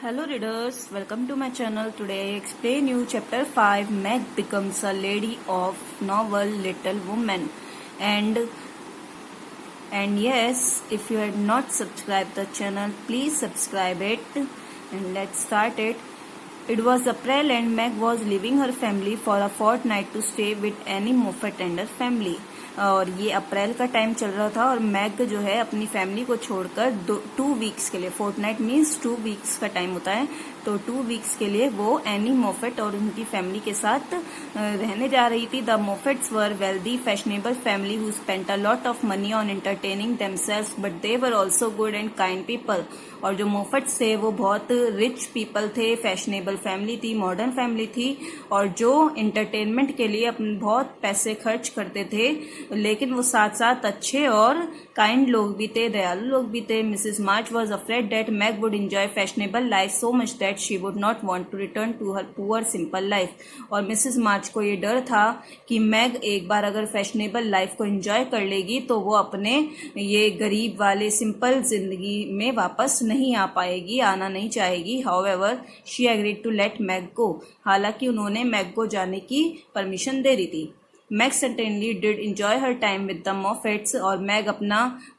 Hello readers, welcome to my channel. Today I explain you chapter 5 Meg becomes a lady of novel Little Woman. And yes, if you had not subscribed the channel, please subscribe it and let's start it. It was April and Meg was leaving her family for a fortnight to stay with Annie Moffat and her family. और ये अप्रैल का time चल रहा था और Meg जो है अपनी फैमिली को छोड़कर 2 वीक्स के लिए, फोर्टनाइट मीन्स 2 वीक्स का टाइम होता है, तो 2 वीक्स के लिए वो एनी मोफेट और उनकी फैमिली के साथ रहने जा रही थी. The Moffats were wealthy fashionable family who spent a lot of money on entertaining themselves but they were also good and kind people. और जो मोफेट्स थे वो बहुत रिच पीपल थे, फैशनेबल फैमिली थी, मॉडर्न फैमिली थी और जो एंटरटेनमेंट के लिए अपने बहुत पैसे खर्च करते थे, लेकिन वो साथ साथ अच्छे और काइंड लोग भी थे, दयालु लोग भी थे. Mrs March was afraid that Meg would enjoy fashionable life so much that she would not want to return to her poor simple life. और मिसेस मार्च को ये डर था कि मैग एक बार अगर फैशनेबल लाइफ को एंजॉय कर लेगी तो वो अपने ये गरीब वाले सिंपल जिंदगी में वापस नहीं आ पाएगी, आना नहीं चाहेगी. However she agreed to let Meg go. हालांकि उन्होंने मैग को जाने की परमिशन दे दी थी. Meg certainly did enjoy her time with the Moffats. और मैग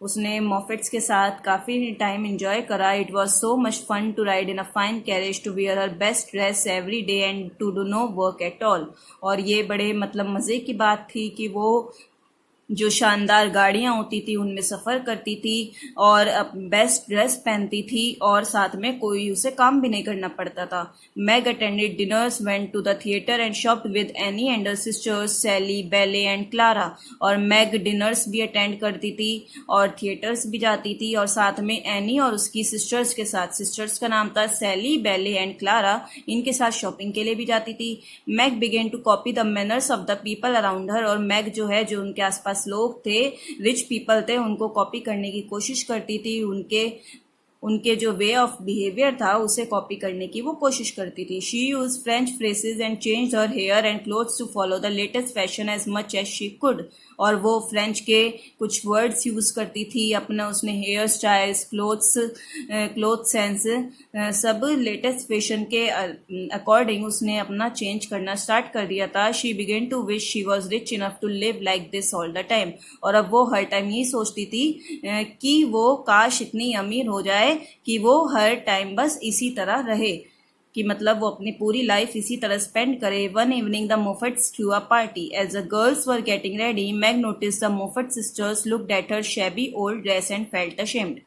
उसने मोफेट्स के साथ काफ़ी टाइम इंजॉय करा. It was so much fun to ride in a fine carriage, to wear her best dress every day and to do no work at all. और ये बड़े मज़े की बात थी कि वो जो शानदार गाड़ियां होती थी उनमें सफ़र करती थी और बेस्ट ड्रेस पहनती थी और साथ में कोई उसे काम भी नहीं करना पड़ता था. Meg attended dinners, went to the theatre and shopped with Annie and her sisters Sally, Belle and Clara. और मैग डिनर्स भी अटेंड करती थी और थिएटर्स भी जाती थी और साथ में एनी और उसकी सिस्टर्स के साथ, सिस्टर्स का नाम था सैली, बेले एंड क्लारा, इनके साथ शॉपिंग के लिए भी जाती थी. Meg began to copy the manners of the people around her. और मैग जो है, जो उनके आसपास लोग थे, रिच पीपल थे, उनको कॉपी करने की कोशिश करती थी. उनके जो वे ऑफ बिहेवियर था उसे कॉपी करने की वो कोशिश करती थी. She use French phrases and change her hair and clothes to follow the latest fashion as much as she could. और वो फ्रेंच के कुछ वर्ड्स यूज करती थी. अपना उसने हेयर स्टाइल्स, क्लोथ सेंस सब लेटेस्ट फैशन के अकॉर्डिंग उसने अपना चेंज करना स्टार्ट कर दिया था. She began to wish she was rich enough to live like this all the time. और अब वो हर टाइम यही सोचती थी कि वो काश इतनी अमीर हो जाए कि वो हर टाइम बस इसी तरह रहे, कि मतलब वो अपनी पूरी लाइफ इसी तरह स्पेंड करे. One evening the Moffats threw a party. As the girls were getting ready, Meg notice the Moffat sisters looked at her shabby old dress and felt ashamed.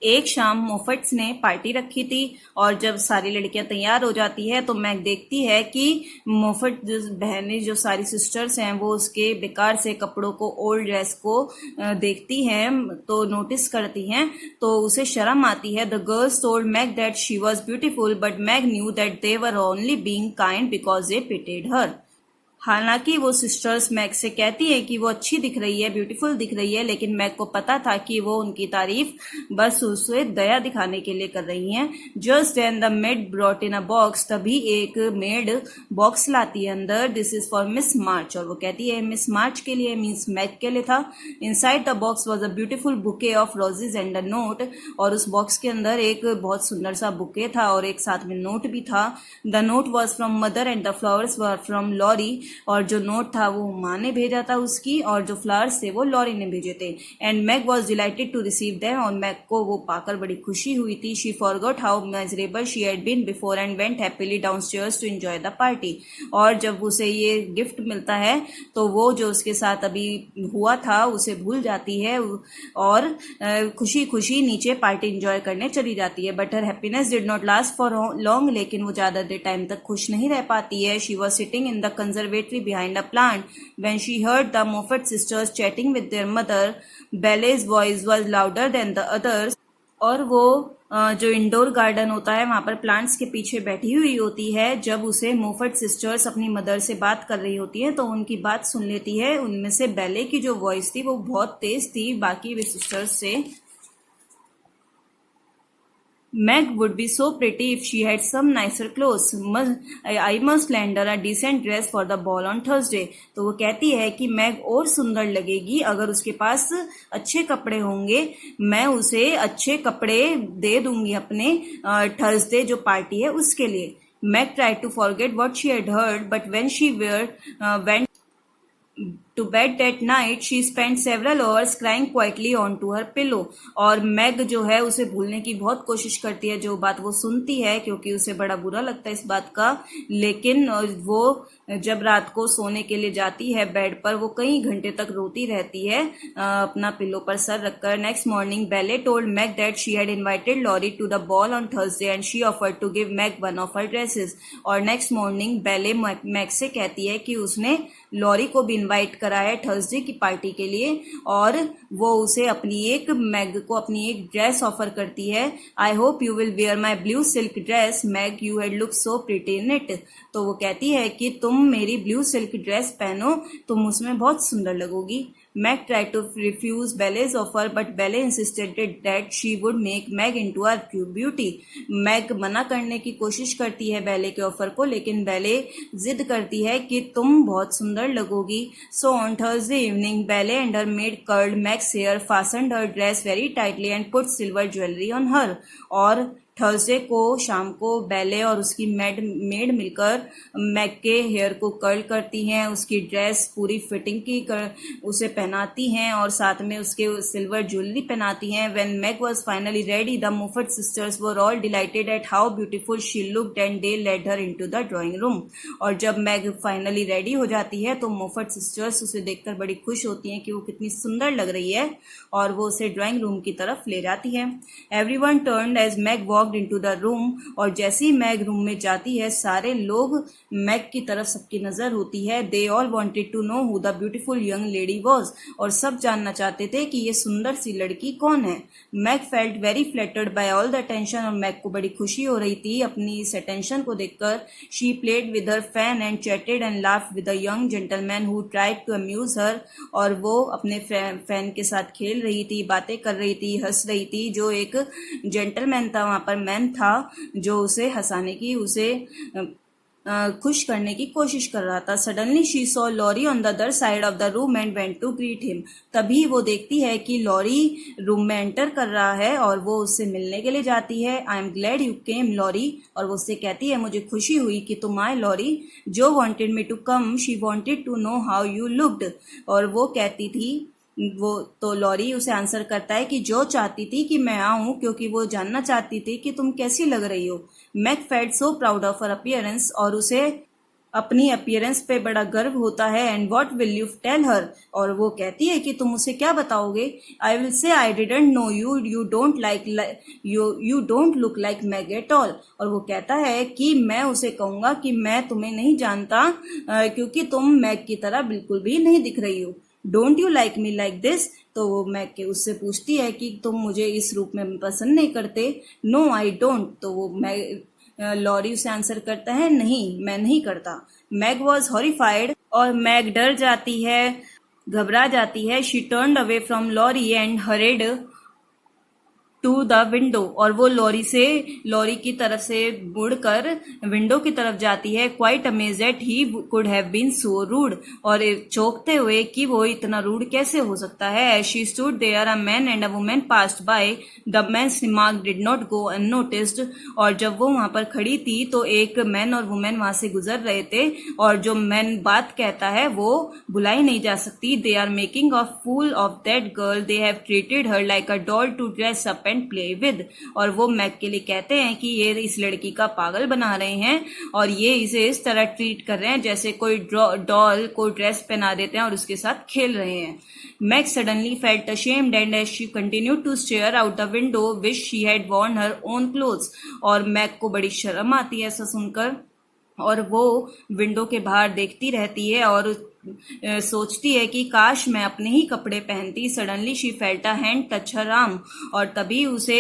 एक शाम मोफेट्स ने पार्टी रखी थी और जब सारी लड़कियां तैयार हो जाती है तो मैग देखती है कि मोफेट बहनें, जो सारी सिस्टर्स हैं, वो उसके बेकार से कपड़ों को, ओल्ड ड्रेस को देखती हैं तो नोटिस करती हैं, तो उसे शर्म आती है. The girls told Meg that she was beautiful but Meg knew that they were only being kind because they pitied her. हालांकि वो सिस्टर्स मैग से कहती है कि वो अच्छी दिख रही है, ब्यूटीफुल दिख रही है, लेकिन मैग को पता था कि वो उनकी तारीफ बस उसे दया दिखाने के लिए कर रही हैं. Just then the maid brought in a box. तभी एक मेड बॉक्स लाती है अंदर. This is for Miss March. और वो कहती है मिस मार्च के लिए, मीन्स मैग के लिए था. Inside the box was a beautiful bouquet of roses and a note. और उस बॉक्स के अंदर एक बहुत सुंदर सा बुके था और एक साथ में नोट भी था. The note was from mother and the flowers were from Laurie. और जो नोट था वो माँ ने भेजा था उसकी और जो फ्लावर्स थे वो लॉरी ने भेजे थे. And Meg was delighted to receive them. और मैग को वो पाकर बड़ी खुशी हुई थी. She forgot how miserable she had been before and went happily downstairs to enjoy the party. और जब उसे ये गिफ्ट मिलता है तो वो जो उसके साथ अभी हुआ था उसे भूल जाती है और खुशी खुशी नीचे पार्टी एंजॉय करने चली जाती है. But her happiness did not last for long. लेकिन वो ज्यादा देर टाइम तक खुश नहीं रह पाती है. She was sitting in the conservatory behind a plant when she heard the Moffat sisters chatting with their mother. Ballet's voice was louder than the others. और वो जो इंडोर गार्डन होता है वहां पर प्लांट्स के पीछे बैठी हुई होती है. जब उसे मोफेट सिस्टर्स अपनी मदर से बात कर रही होती है तो उनकी बात सुन लेती है. उनमें से बेले की जो वॉइस थी वो बहुत तेज थी बाकी वे सिस्टर्स से. Meg would be so pretty if she had some nicer clothes. I must lend her a decent dress for the ball on Thursday. तो वो कहती है कि मैग और सुंदर लगेगी अगर उसके पास अच्छे कपड़े होंगे. मैं उसे अच्छे कपड़े दे दूंगी अपने थर्सडे जो पार्टी है उसके लिए. Meg tried to forget what she had heard, but when she went to bed that night, she spent several hours crying quietly onto her pillow. और मैग जो है उसे भूलने की बहुत कोशिश करती है जो बात वो सुनती है, क्योंकि उसे बड़ा बुरा लगता है इस बात का. लेकिन वो जब रात को सोने के लिए जाती है बेड पर, वो कई घंटे तक रोती रहती है अपना पिलो पर सर रखकर. Next morning Belle told Meg that she had invited Laurie to the ball on Thursday and she offered to give Meg one of her dresses. और नेक्स्ट मॉर्निंग बेले मैग से कहती है कि उसने लॉरी को भी इनवाइट करा है थर्सडे की पार्टी के लिए, और वो उसे मैग को अपनी एक ड्रेस ऑफर करती है. I hope you will wear my blue silk dress Meg, you had look so pretty in it. तो वो कहती है कि तुम मेरी ब्लू सिल्क ड्रेस पहनो, तुम उसमें बहुत सुंदर लगोगी. Meg tried to refuse Belle's offer, but Belle insisted that she would make Meg into a beauty. Meg मना करने की कोशिश करती है बेले के ऑफर को, लेकिन बेले जिद करती है कि तुम बहुत सुंदर लगोगी. So on Thursday evening, Belle and her maid curled Meg's hair, fastened her dress very tightly, and put silver jewelry on her. और थर्सडे को शाम को बेले और उसकी मेड मिलकर मैग के हेयर को कर्ल करती हैं, उसकी ड्रेस पूरी फिटिंग की उसे पहनाती हैं और साथ में उसके सिल्वर ज्वेलरी पहनाती हैं. When Meg was finally ready, the Moffat sisters were all delighted at how beautiful she looked and they led her into the drawing room. और जब मैग फाइनली रेडी हो जाती है तो मोफट सिस्टर्स उसे देखकर बड़ी खुश होती हैं कि वो कितनी सुंदर लग रही है, और वो उसे ड्राइंग रूम की तरफ ले जाती है. Everyone turned as Meg walk into the room, और जैसे ही मैग रूम में जाती है सारे लोग मैग की तरफ सबकी नजर होती है. They all wanted to know who the beautiful young lady was, और सब जानना चाहते थे कि ये सुंदर सी लड़की कौन है. Meg felt very flattered by all the attention, और मैग को बड़ी खुशी हो रही थी अपनी इस अटेंशन को देखकर. She played with her fan and chatted and laughed with a young gentleman who tried to amuse her, और वो अपने फैन के साथ खेल रही थी, बातें कर रही थी, हंस रही थी. जो एक जेंटलमैन था वहां पर, मैन था जो उसे हंसाने की, उसे खुश करने की कोशिश कर रहा था. Suddenly she saw Laurie on the other side of the room and went to greet him. तभी वो देखती है कि लॉरी रूम में एंटर कर रहा है और वो उससे मिलने के लिए जाती है. I am glad you came Laurie, और वो उससे कहती है मुझे खुशी हुई कि तुम आए Laurie. Jo wanted me to come, she wanted to know how you looked, और वो कहती थी वो, तो लॉरी उसे आंसर करता है कि जो चाहती थी कि मैं आऊं क्योंकि वो जानना चाहती थी कि तुम कैसी लग रही हो. Meg felt so proud of her appearance, और उसे अपनी अपीयरेंस पे बड़ा गर्व होता है. And what will you tell her, और वो कहती है कि तुम उसे क्या बताओगे. I will say I didn't know you, you don't look like Meg at all. और वो कहता है कि मैं उसे कहूंगा कि मैं तुम्हें नहीं जानता क्योंकि तुम मैग की तरह बिल्कुल भी नहीं दिख रही हो. Don't you like me like this, तो वो मैग के उससे पूछती है कि तुम मुझे इस रूप में पसंद नहीं करते. नो आई डोंट, तो वो लॉरी उसे आंसर करता है नहीं मैं नहीं करता. मैग वॉज हॉरिफाइड, और मैग डर जाती है, घबरा जाती है. She turned away from Laurie and hurried to the window, और वो लॉरी की तरफ से मुड़कर विंडो की तरफ जाती है. Quite amazed that he could have been so rude, और चौंकते हुए कि वो इतना रूड कैसे हो सकता है. As she stood there a man and a woman passed by, the man's remark did not go unnoticed, और जब वो वहां पर खड़ी थी तो एक मैन और वुमेन वहां से गुजर रहे थे, और जो मैन बात कहता है वो बुलाई नहीं जा सकती. They are making a fool of that girl, they have treated her like a doll to dress up and play with, और वो मैग के लिए कहते हैं कि ये इस लड़की का पागल बना रहे हैं और ये इसे इस तरह ट्रीट कर रहे हैं जैसे कोई डॉल को ड्रेस पहना देते हैं और उसके साथ खेल रहे हैं. Meg suddenly felt ashamed and as she continued to stare out the window wish she had worn her own clothes, और मैग को बड़ी शर्म आती है ऐसा सुनकर, और वो विंडो के बाहर देखती रहती है और सोचती है कि काश मैं अपने ही कपड़े पहनती. Suddenly she felt a hand touch her arm, और तभी उसे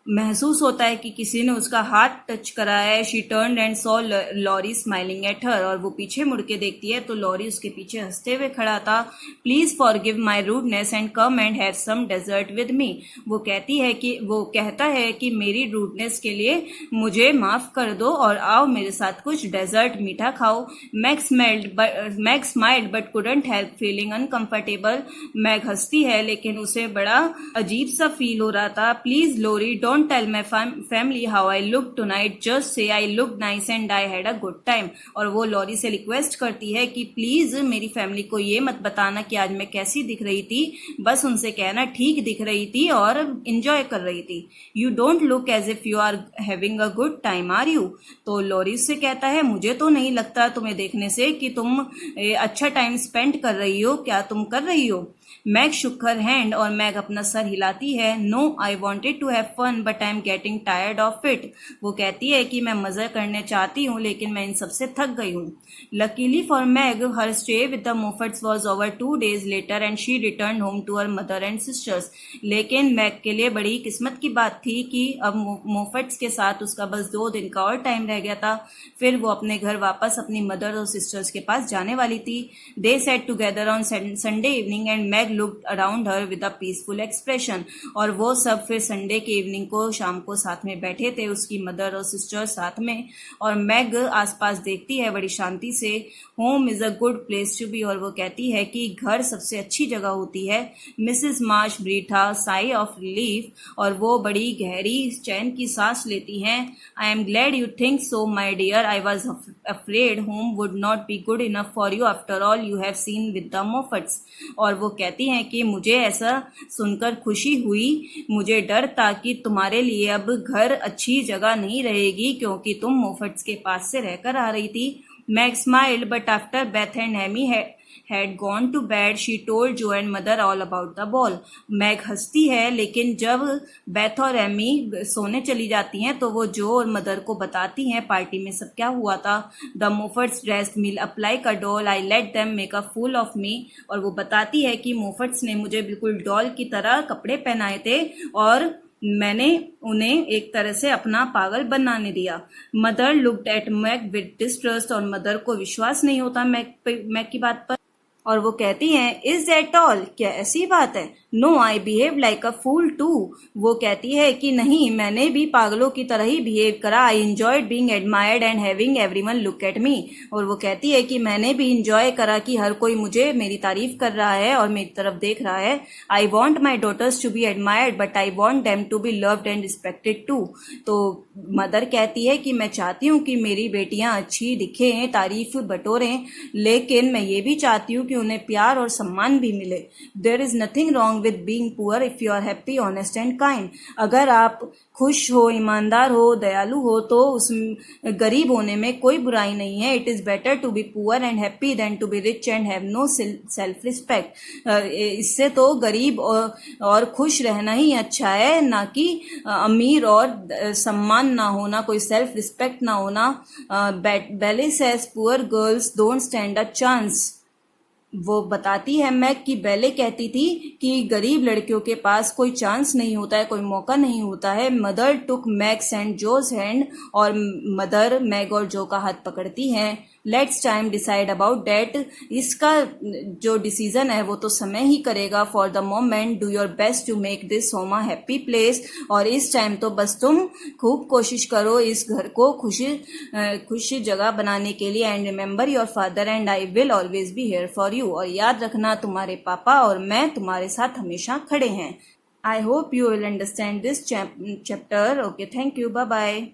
महसूस होता है कि किसी ने उसका हाथ टच करा है। She turn and saw Laurie smiling at her, और वो पीछे मुड़ के देखती है तो लॉरी उसके पीछे हंसते हुए खड़ा था। Please forgive my rudeness and come and have some dessert with me. वो कहता है कि मेरी रूडनेस के लिए मुझे माफ कर दो और आओ मेरे साथ कुछ डेजर्ट मीठा खाओ। Meg smiled but couldn't help feeling uncomfortable. Meg हंसती है लेकिन उसे बड़ा अजीब सा फील हो रहा था। Please Laurie, don't tell my family how I look tonight. Just say I look nice and I had a good time. और वो लॉरी से रिक्वेस्ट करती है कि प्लीज मेरी फैमिली को ये मत बताना कि आज मैं कैसी दिख रही थी, बस उनसे कहना ठीक दिख रही थी और एंजॉय कर रही थी। You don't look as if you are having a good time, are you? तो लॉरी से कहता है मुझे तो नहीं लगता तुम्हें देखने से कि तुम अच्छा टाइम स्पेंड कर रही हो। क्या तुम कर रही हो? मैग शुक हर हैंड, और मैग अपना सर हिलाती है। No, I wanted to have fun but I am getting tired of it. वो कहती है कि मैं मजा करने चाहती हूँ लेकिन मैं इन सबसे थक गई हूँ। Luckily for Meg, her stay with the Moffats was over 2 days later and she return home to her mother and sisters. लेकिन मैग के लिए बड़ी किस्मत की बात थी कि अब मोफट्स के साथ उसका बस 2 दिन का और टाइम रह गया था, फिर वो अपने घर वापस अपनी मदर और सिस्टर्स के पास जाने वाली थी। They sat together on Sunday evening and Meg looked around her with a peaceful expression. और वो सब फिर संडे के इवनिंग को शाम को साथ में बैठे थे, उसकी मदर और सिस्टर साथ में, और मैग आसपास देखती है बड़ी शांति से। Home is a good place to be, और वो कहती है कि घर सबसे अच्छी जगह होती है। Mrs Marsh breathe a sigh of relief, और वो बड़ी गहरी चैन की सांस लेती हैं। I am glad you think so my dear, I was afraid home would not be good enough for you after all you have seen with the Moffats. और वो कहती हैं कि मुझे ऐसा सुनकर खुशी हुई, मुझे डर था कि तुम्हारे लिए अब घर अच्छी जगह नहीं रहेगी क्योंकि तुम मोफट्स के पास से रहकर आ रही थी। Meg smiled but after Beth and Amy had gone to bed, she told Joe and mother all about the ball. Meg हंसती है लेकिन जब बेथ और एमी सोने चली जाती हैं तो वो जो और मदर को बताती हैं पार्टी में सब क्या हुआ था। The Moffats dressed me up like a doll, I let them make a fool of me. और वो बताती है कि मोफट्स ने मुझे बिल्कुल डॉल की तरह कपड़े पहनाए थे और मैंने उन्हें एक तरह से अपना पागल बनाने दिया। Mother looked at Meg with distrust, और मदर को विश्वास नहीं होता मैग की बात पर, और वो कहती हैं इज दैट ऑल, क्या ऐसी बात है? No, I behave like a fool too. वो कहती है कि नहीं, मैंने भी पागलों की तरह ही बिहेव करा। I enjoyed being admired and having everyone look at me. और वो कहती है कि मैंने भी इंजॉय करा कि हर कोई मुझे मेरी तारीफ कर रहा है और मेरी तरफ देख रहा है। I want my daughters to be admired but I want them to be loved and respected too. तो मदर कहती है कि मैं चाहती हूँ कि मेरी बेटियां अच्छी दिखें, तारीफ बटोरें, लेकिन मैं ये भी चाहती हूँ कि उन्हें प्यार और सम्मान भी मिले। There is nothing wrong with being poor if you are happy, honest and kind. अगर आप खुश हो, ईमानदार हो, दयालु हो तो उस गरीब होने में कोई बुराई नहीं है। It is better to be poor and happy than to be rich and have no self respect. इससे तो गरीब और खुश रहना ही अच्छा है, ना कि अमीर और सम्मान ना होना, कोई सेल्फ रिस्पेक्ट ना होना। Belle says poor girls don't stand a chance. वो बताती है मैग कि बेले कहती थी कि गरीब लड़कियों के पास कोई चांस नहीं होता है, कोई मौका नहीं होता है। Mother took Meg's and Jo's hand, और मदर मैग और जो का हाथ पकड़ती हैं। Let's time decide about that, इसका जो डिसीजन है वो तो समय ही करेगा। For the moment do your best to make this home a happy place, और इस टाइम तो बस तुम खूब कोशिश करो इस घर को खुशी जगह बनाने के लिए। And remember your father and I will always be here for you, और याद रखना तुम्हारे पापा और मैं तुम्हारे साथ हमेशा खड़े हैं। I hope you will understand this chapter. Okay, thank you, bye bye.